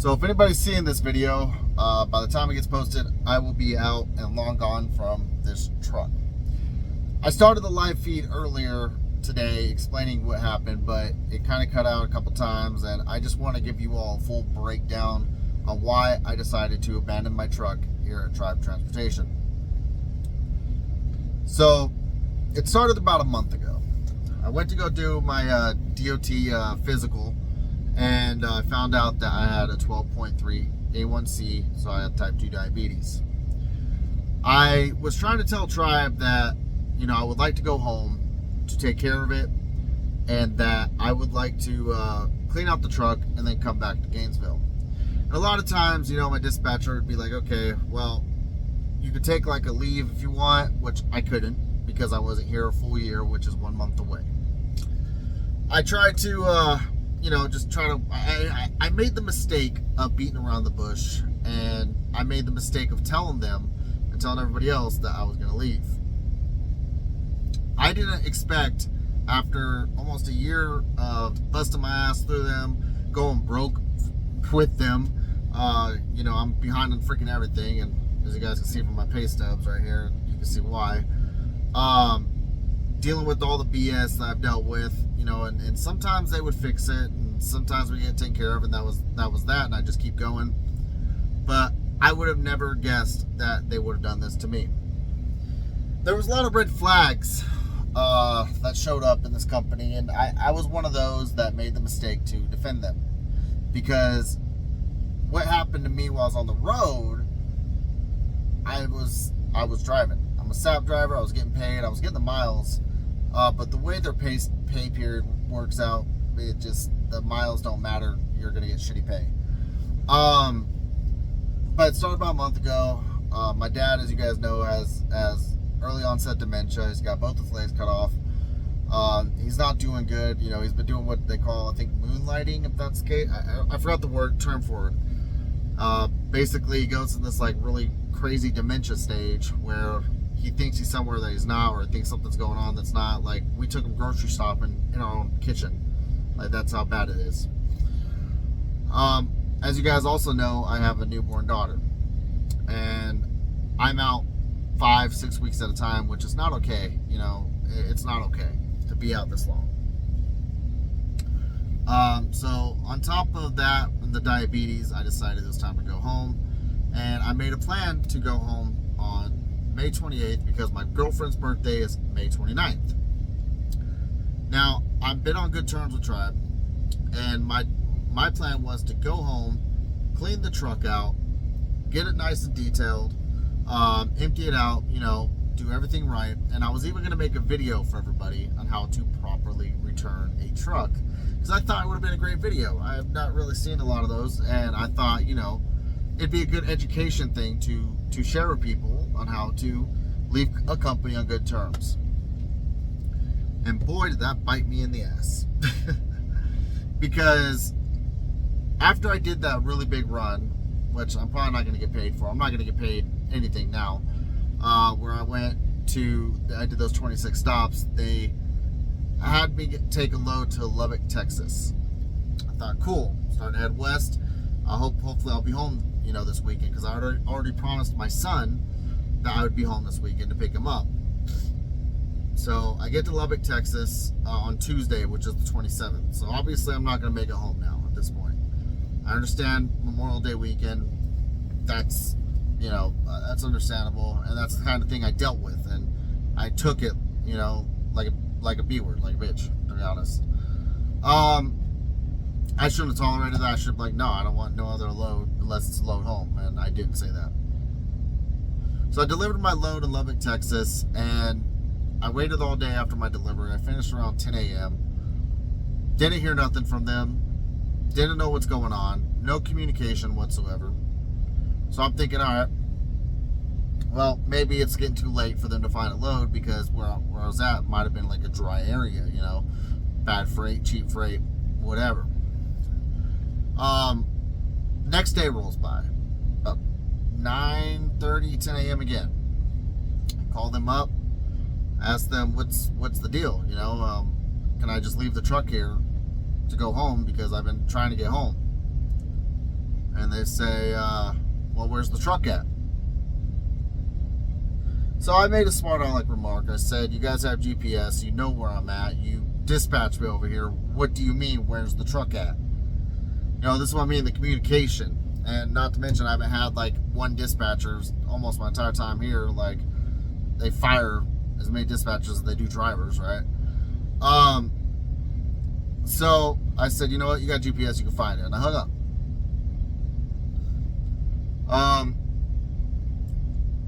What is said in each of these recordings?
So if anybody's seeing this video, by the time it gets posted, I will be out and long gone from this truck. I started the live feed earlier today explaining what happened, but it kind of cut out a couple times, and I just want to give you all a full breakdown on why I decided to abandon my truck here at Tribe Transportation. So it started about a month ago. I went to go do my DOT physical, and I found out that I had a 12.3 A1C, so I had type 2 diabetes. I was trying to tell Tribe that, you know, I would like to go home to take care of it, and that I would like to clean out the truck and then come back to Gainesville. And a lot of times, you know, my dispatcher would be like, okay, well, you could take like a leave if you want, which I couldn't because I wasn't here a full year, which is 1 month away. I tried to, you know, just try to, I made the mistake of beating around the bush, and I made the mistake of telling them and telling everybody else that I was going to leave. I didn't expect, after almost a year of busting my ass through them, going broke with them, you know, I'm behind on freaking everything, and as you guys can see from my pay stubs right here, you can see why. Dealing with all the BS that I've dealt with, you know, and sometimes they would fix it, and sometimes we get taken care of, and that was that, and I just keep going. But I would have never guessed that they would have done this to me. There was a lot of red flags that showed up in this company, and I was one of those that made the mistake to defend them, because what happened to me while I was on the road, I was driving. I'm a SAP driver. I was getting paid. I was getting the miles. But the way their pay period works out, it just, the miles don't matter. You're going to get shitty pay. But it started about a month ago. My dad, as you guys know, has early onset dementia. He's got both his legs cut off. He's not doing good. You know, he's been doing what they call, I think, moonlighting, if that's the case. I forgot the term for it. Basically, he goes in this like really crazy dementia stage where he thinks he's somewhere that he's not, or thinks something's going on that's not. Like, we took him grocery shopping in our own kitchen. Like, that's how bad it is. As you guys also know, I have a newborn daughter, and I'm out 5-6 weeks at a time, which is not okay. You know, it's not okay to be out this long. So on top of that, the diabetes, I decided it was time to go home, and I made a plan to go home on May 28th because my girlfriend's birthday is May 29th. Now, I've been on good terms with Tribe, and my plan was to go home, clean the truck out, get it nice and detailed, empty it out, you know, do everything right. And I was even going to make a video for everybody on how to properly return a truck, because I thought it would have been a great video. I have not really seen a lot of those, and I thought, you know, it'd be a good education thing to share with people on how to leave a company on good terms. And boy, did that bite me in the ass. Because after I did that really big run, which I'm probably not going to get paid for, I'm not going to get paid anything now, where I did those 26 stops, they had me take a load to Lubbock, Texas. I thought, cool, starting to head west. Hopefully I'll be home, you know, this weekend, because I already promised my son that I would be home this weekend to pick him up. So I get to Lubbock, Texas on Tuesday, which is the 27th. So obviously I'm not going to make it home now at this point. I understand Memorial Day weekend. That's, you know, that's understandable, and that's the kind of thing I dealt with, and I took it, you know, like a B word, like a bitch, to be honest. I shouldn't have tolerated that. I should have been like, no, I don't want no other load unless it's a load home, and I didn't say that. So I delivered my load in Lubbock, Texas, and I waited all day after my delivery. I finished around 10 a.m. Didn't hear nothing from them. Didn't know what's going on. No communication whatsoever. So I'm thinking, all right, well, maybe it's getting too late for them to find a load, because where I was at might have been like a dry area, you know, bad freight, cheap freight, whatever. Next day rolls by, about 9:30, 10 a.m. again. I call them up, ask them what's the deal, you know, can I just leave the truck here to go home, because I've been trying to get home. and they say, well, where's the truck at? So I made a smart aleck remark. I said, you guys have GPS, you know where I'm at, you dispatch me over here. What do you mean, where's the truck at? You know, this is what I mean, the communication. And not to mention, I haven't had like one dispatcher almost my entire time here. Like, they fire as many dispatchers as they do drivers, right? So I said, you know what, you got GPS, you can find it. And I hung up.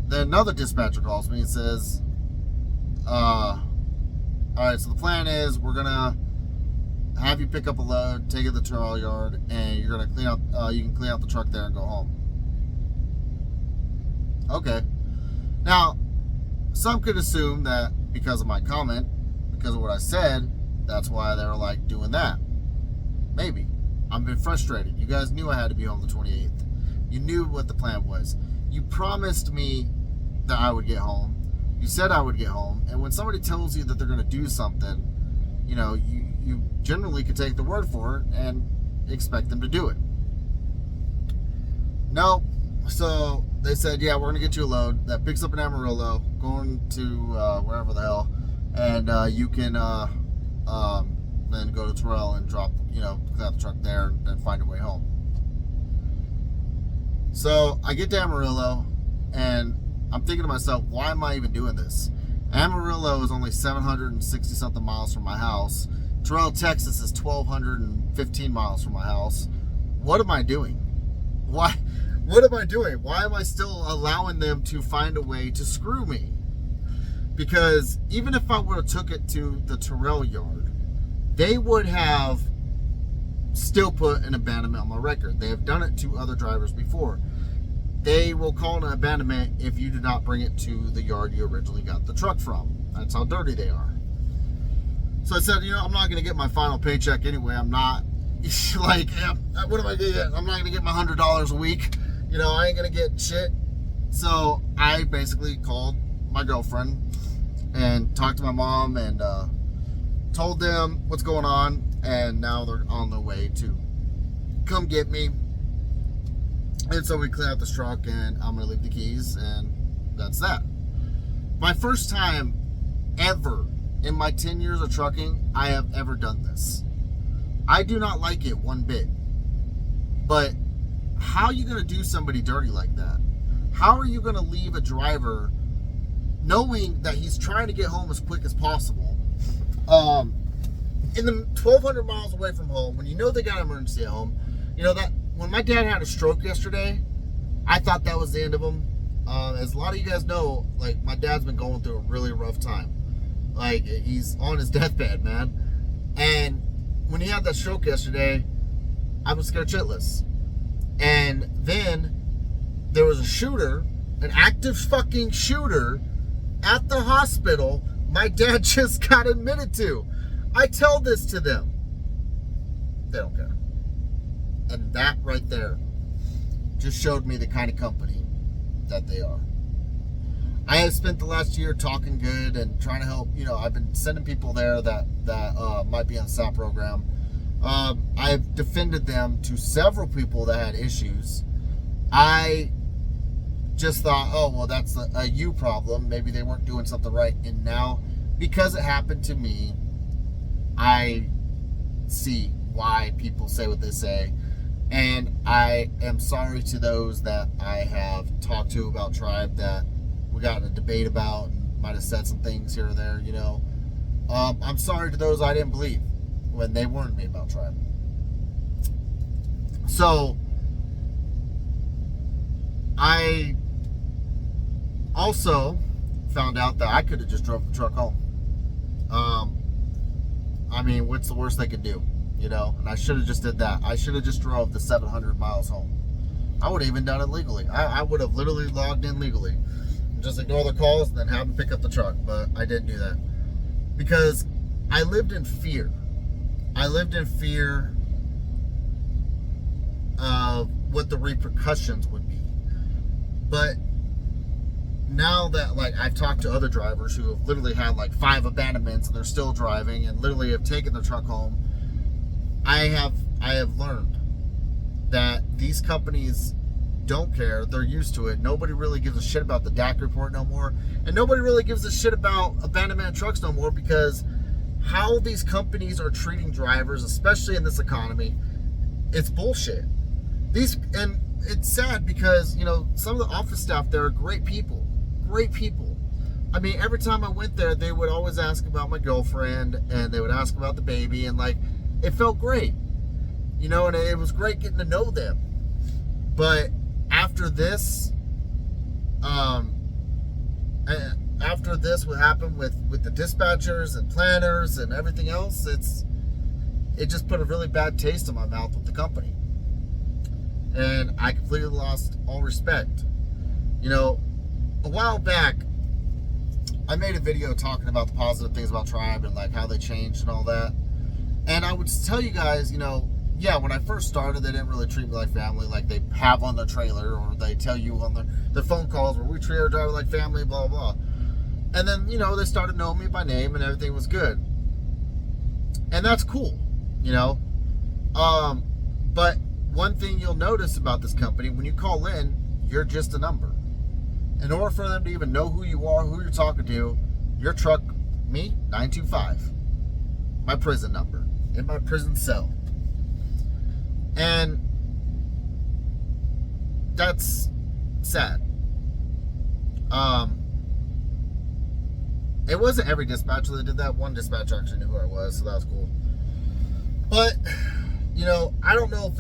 Then another dispatcher calls me and says, all right, so the plan is we're gonna have you pick up a load, take it to the trail yard, and you're gonna clean out. You can clean out the truck there and go home. Okay. Now, some could assume that because of my comment, because of what I said, that's why they were like doing that. Maybe. I've been frustrated. You guys knew I had to be home the 28th. You knew what the plan was. You promised me that I would get home. You said I would get home. And when somebody tells you that they're going to do something, you know, you generally could take the word for it and expect them to do it. No. So they said, yeah, we're going to get you a load that picks up in Amarillo, going to wherever the hell, and you can then go to Terrell and drop, clean out the truck there and find your way home. So I get to Amarillo, and I'm thinking to myself, why am I even doing this? Amarillo is only 760 something miles from my house. Terrell, Texas is 1,215 miles from my house. What am I doing? Why? What am I doing? Why am I still allowing them to find a way to screw me? Because even if I would have took it to the Terrell yard, they would have still put an abandonment on my record. They have done it to other drivers before. They will call an abandonment if you did not bring it to the yard you originally got the truck from. That's how dirty they are. So I said, I'm not going to get my final paycheck anyway. I'm not, like, what am I going to get? I'm not going to get my $100 a week. I ain't going to get shit. So I basically called my girlfriend and talked to my mom and told them what's going on. And now they're on their way to come get me. And so we clean out this truck, and I'm going to leave the keys, and that's that. My first time ever in my 10 years of trucking, I have ever done this. I do not like it one bit. But how are you going to do somebody dirty like that? How are you going to leave a driver knowing that he's trying to get home as quick as possible? In the 1,200 miles away from home, when you know they got an emergency at home, that when my dad had a stroke yesterday, I thought that was the end of him. As a lot of you guys know, like, my dad's been going through a really rough time. Like, he's on his deathbed, man. And when he had that stroke yesterday, I was scared shitless. And then there was a shooter, an active fucking shooter at the hospital my dad just got admitted to. I tell this to them. They don't care. And that right there just showed me the kind of company that they are. I have spent the last year talking good and trying to help. I've been sending people there that might be on the SAP program. I've defended them to several people that had issues. I just thought, oh, well, that's a you problem. Maybe they weren't doing something right. And now, because it happened to me, I see why people say what they say. And I am sorry to those that I have talked to about Tribe that we got in a debate about and might have said some things here or there, I'm sorry to those I didn't believe when they warned me about Tribe. So, I also found out that I could have just drove the truck home. What's the worst they could do? And I should have just did that. I should have just drove the 700 miles home. I would have even done it legally. I would have literally logged in legally. Just ignore the calls and then have them pick up the truck. But I didn't do that. Because I lived in fear. I lived in fear of what the repercussions would be. But now that, like, I've talked to other drivers who have literally had like 5 abandonments and they're still driving and literally have taken their truck home, I have learned that these companies don't care. They're used to it. Nobody really gives a shit about the DAC report no more. And nobody really gives a shit about abandonment trucks no more, because how these companies are treating drivers, especially in this economy, it's bullshit. And it's sad because, you know, some of the office staff there are great people. Great people. I mean, every time I went there, they would always ask about my girlfriend, and they would ask about the baby, and like, it felt great. You know, and it was great getting to know them. But after this, what happened with the dispatchers and planners and everything else, it just put a really bad taste in my mouth with the company. And I completely lost all respect. You know, a while back, I made a video talking about the positive things about Tribe and like how they changed and all that. And I would tell you guys, you know, yeah, when I first started, they didn't really treat me like family, like they have on the trailer, or they tell you on the phone calls where we treat our driver like family, blah, blah. And then, you know, they started knowing me by name and everything was good. And that's cool, you know. But one thing you'll notice about this company, when you call in, you're just a number. In order for them to even know who you are, who you're talking to, your truck, me, 925. My prison number, in my prison cell. And that's sad. It wasn't every dispatcher that did that. One dispatcher actually knew who I was, so that was cool. But, you know, I don't know if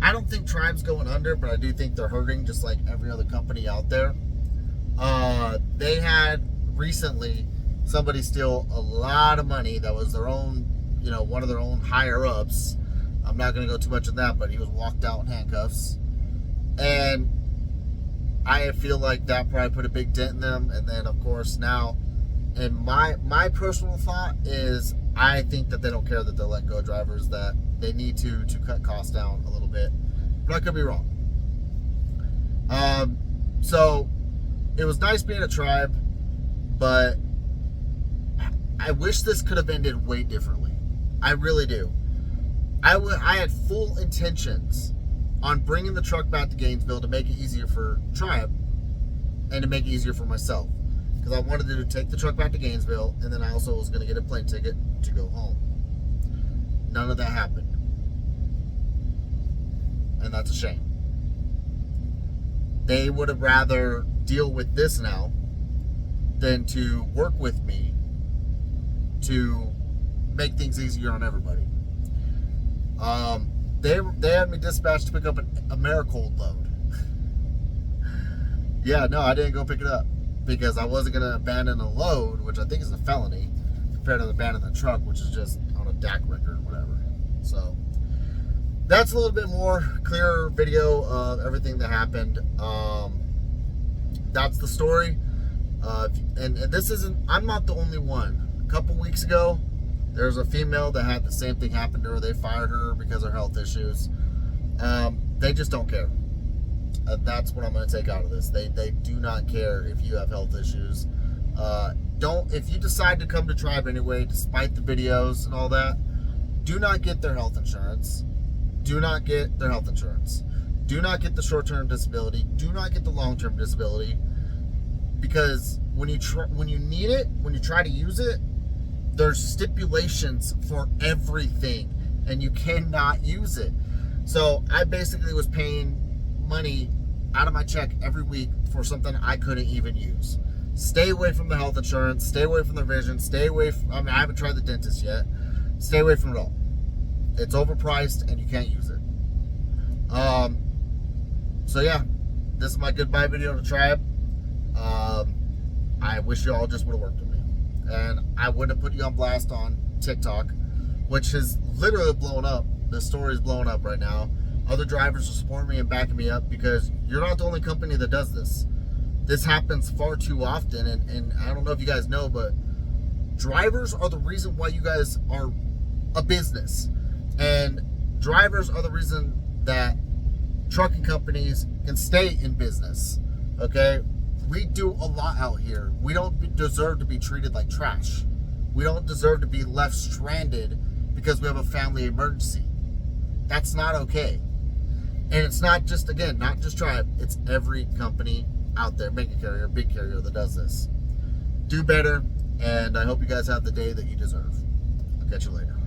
I don't think Tribe's going under, but I do think they're hurting just like every other company out there. They had recently somebody steal a lot of money that was their own, you know, one of their own higher ups. I'm not going to go too much in that, but he was walked out in handcuffs. And I feel like that probably put a big dent in them. And then, of course, now, and my personal thought is, I think that they don't care that they're letting go of drivers, that they need to cut costs down a little bit. But I could be wrong. So, it was nice being a Tribe, but I wish this could have ended way differently. I really do. I had full intentions on bringing the truck back to Gainesville to make it easier for Tribe and to make it easier for myself, because I wanted to take the truck back to Gainesville, and then I also was going to get a plane ticket to go home. None of that happened, and that's a shame. They would have rather deal with this now than to work with me to make things easier on everybody. They had me dispatched to pick up a Americold load. Yeah, no, I didn't go pick it up because I wasn't going to abandon a load, which I think is a felony, compared to abandoning the truck, which is just on a DAC record or whatever. So that's a little bit more clearer video of everything that happened. That's the story. And this isn't, I'm not the only one. A couple weeks ago, there's a female that had the same thing happen to her. They fired her because of health issues. They just don't care. That's what I'm going to take out of this. They do not care if you have health issues. If you decide to come to Tribe anyway, despite the videos and all that, do not get their health insurance. Do not get their health insurance. Do not get the short-term disability. Do not get the long-term disability. Because when you need it, when you try to use it, there's stipulations for everything, and you cannot use it. So I basically was paying money out of my check every week for something I couldn't even use. Stay away from the health insurance. Stay away from the vision. Stay away from, I haven't tried the dentist yet. Stay away from it all. It's overpriced, and you can't use it. So yeah, this is my goodbye video to Tribe. I wish you all just would have worked with me. And I would have put you on blast on TikTok, which has literally blown up. The story is blowing up right now. Other drivers are supporting me and backing me up, because you're not the only company that does this. This happens far too often, and I don't know if you guys know, but drivers are the reason why you guys are a business. And drivers are the reason that trucking companies can stay in business. Okay? We do a lot out here. We don't deserve to be treated like trash. We don't deserve to be left stranded because we have a family emergency. That's not okay. And it's not just, again, not just Tribe. It's every company out there, mega carrier, big carrier, that does this. Do better, and I hope you guys have the day that you deserve. I'll catch you later.